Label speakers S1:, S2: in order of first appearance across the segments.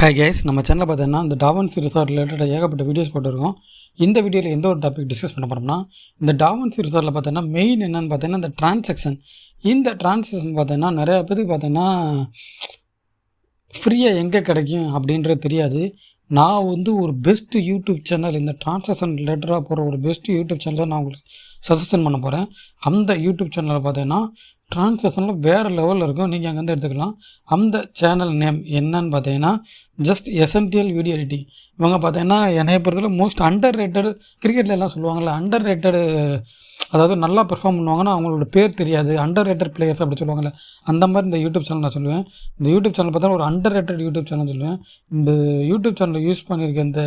S1: Hi guys, நம்ம சேனலில் பார்த்தீங்கன்னா இந்த டாவன்சி ரிசார்ட் ரிலேட்டடாக ஏகப்பட்ட வீடியோஸ் போட்டிருக்கோம். இந்த வீடியோவில் எந்த ஒரு டாபிக் டிஸ்கஸ் பண்ண போகிறோம்னா, இந்த டாவன்சி ரிசார்ட்டில் பார்த்தீங்கன்னா மெயின் என்னென்னு பார்த்தீங்கன்னா இந்த டிரான்சாக்ஷன். இந்த டிரான்சாக்ஷன் பார்த்தீங்கன்னா நிறையா பேருக்கு பார்த்தீங்கன்னா ஃப்ரீயாக எங்கே கிடைக்கும் அப்படின்றது தெரியாது. நான் ஒரு பெஸ்ட்டு யூடியூப் சேனல் இந்த டிரான்சாக்ஷன் ரிலேட்டடாக போகிற ஒரு பெஸ்ட்டு யூடியூப் சேனலை நான் உங்களுக்கு சஜஷன் பண்ண போகிறேன். அந்த யூடியூப் சேனலில் பார்த்தீங்கன்னா டிரான்சாக்ஷனில் வேறு லெவலில் இருக்கும். நீங்கள் அங்கேருந்து எடுத்துக்கலாம். அந்த சேனல் நேம் என்னன்னு பார்த்தீங்கன்னா ஜஸ்ட் எசென்டியல் வீடியோ எடிட்டிங். இவங்க பார்த்தீங்கன்னா என்னைய பொறுத்தவரை மோஸ்ட் அண்டர் ரேட்டடு, கிரிக்கெட்டில் எல்லாம் சொல்லுவாங்கள்ல அண்டர் ரேட்டடு, அதாவது நல்லா பெர்ஃபார்ம் பண்ணுவாங்கன்னா அவங்களோட பேர் தெரியாது, அண்டர் ரேட்டட் பிளேயர்ஸ் அப்படி சொல்லுவாங்கள்ல, அந்த மாதிரி இந்த யூடியூப் சேனல் நான் சொல்லுவேன். இந்த யூடியூப் சேனல் பார்த்தா ஒரு அண்டர் ரேட்டட் யூடியூப் சேனல் சொல்லுவேன். இந்த யூடியூப் சேனலில் யூஸ் பண்ணியிருக்க இந்த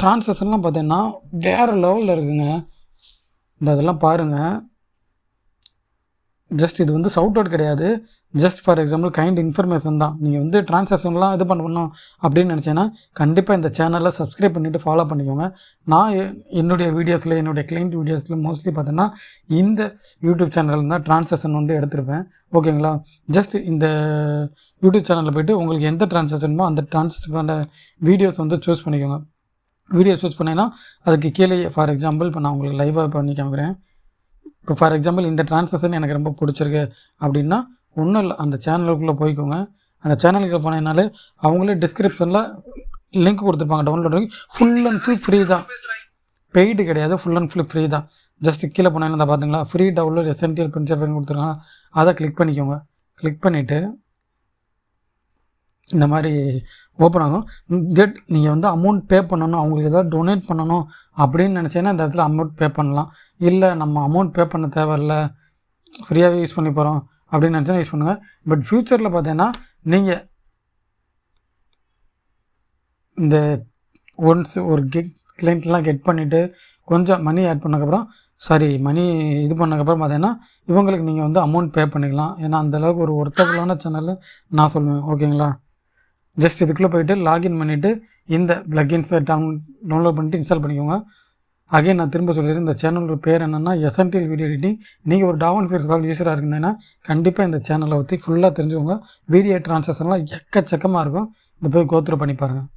S1: டிரான்சாக்ஷன்லாம் பார்த்தீங்கன்னா வேறு லெவலில் இருக்குங்க. இதெல்லாம் பாருங்கள். ஜஸ்ட் இது சவுட் அவுட் கிடையாது. Just for example kind information தான். நீங்கள் டிரான்சாக்ஷன்லாம் இது பண்ணணும் அப்படின்னு நினச்சேன்னா கண்டிப்பாக இந்த சேனலில் சப்ஸ்கிரைப் பண்ணிவிட்டு ஃபாலோ பண்ணிக்கோங்க. நான் என்னுடைய வீடியோஸில், என்னுடைய கிளைண்ட் வீடியோஸில் மோஸ்ட்லி பார்த்தோன்னா இந்த யூடியூப் சேனலில் தான் டிரான்சாக்ஷன் எடுத்திருப்பேன். ஓகேங்களா? ஜஸ்ட் இந்த யூடியூப் சேனலில் போய்ட்டு உங்களுக்கு எந்த டிரான்சாக்ஷனோ அந்த டிரான்சாக்ஷனோட வீடியோஸ் சூஸ் பண்ணிக்கோங்க. வீடியோ சூஸ் பண்ணிங்கன்னா அதுக்கு கீழே ஃபார் எக்ஸாம்பிள் இப்போ நான் உங்களுக்கு லைவாக பண்ணி காமிக்கிறேன். இப்போ ஃபார் எக்ஸாம்பிள் இந்த டிரான்சாக்ஷன் எனக்கு ரொம்ப பிடிச்சிருக்கு அப்படின்னா ஒன்றும் இல்லை, அந்த சேனலுக்குள்ளே போய்க்கோங்க. அந்த சேனலுக்கு போனீங்கனாலே அவங்களே டிஸ்கிரிப்ஷனில் லிங்க் கொடுத்துருப்பாங்க. Download full and full free தான், பெய்டு கிடையாது, ஃபுல் அண்ட் ஃபுல் ஃப்ரீ தான். ஜஸ்ட்டு கீழே போனீங்கன்னா தான் பார்த்தீங்களா ஃப்ரீ டவுன்லோட் எசென்டியல் பிரின்சிபல் கொடுத்துருக்காங்க. அதை கிளிக் பண்ணிக்கோங்க. கிளிக் பண்ணிவிட்டு இந்த மாதிரி ஓப்பன் ஆகும். நீங்கள் அமௌண்ட் பே பண்ணணும், அவங்களுக்கு ஏதாவது டொனேட் பண்ணணும் அப்படின்னு நினச்சேன்னா இந்த இடத்துல அமௌண்ட் பே பண்ணலாம். இல்லை நம்ம அமௌண்ட் பே பண்ண தேவையில்ல, ஃப்ரீயாகவே யூஸ் பண்ணி போகிறோம் அப்படின்னு நினச்சா யூஸ் பண்ணுங்கள். பட் ஃப்யூச்சரில் பார்த்தீங்கன்னா நீங்கள் இந்த ஒன்ஸ் ஒரு கிளைண்ட்லாம் கெட் பண்ணிவிட்டு கொஞ்சம் மணி ஆட் பண்ணக்கப்புறம் மணி இது பண்ணக்கப்புறம் பார்த்தீங்கன்னா இவங்களுக்கு நீங்கள் அமௌண்ட் பே பண்ணிக்கலாம். ஏன்னா அந்தளவுக்கு ஒரு ஒர்த்தபுளான சேனல் நான் சொல்லுவேன். ஓகேங்களா? ஜஸ்ட் இதுக்குள்ளே போய்ட்டு லாகின் பண்ணிவிட்டு இந்த ப்ளக்கின்ஸை டவுன்லோட் பண்ணிட்டு இன்ஸ்டால் பண்ணிக்கோங்க. அகைன் நான் திரும்ப சொல்லிடுறேன், இந்த சேனலோட பேர் என்னென்னா எசென்டியல் வீடியோ எடிட்டிங். நீங்கள் ஒரு டாவன்சி ரிசார்ட் யூஸராக இருந்தீங்கன்னா கண்டிப்பாக இந்த சேனலை ஃபுல்லாக தெரிஞ்சுக்கோங்க. வீடியோ டிரான்சாக்ஷன்லாம் எக்கச்சக்கமாக இருக்கும். இந்த போய் கோத்ரூ பண்ணி பாருங்கள்.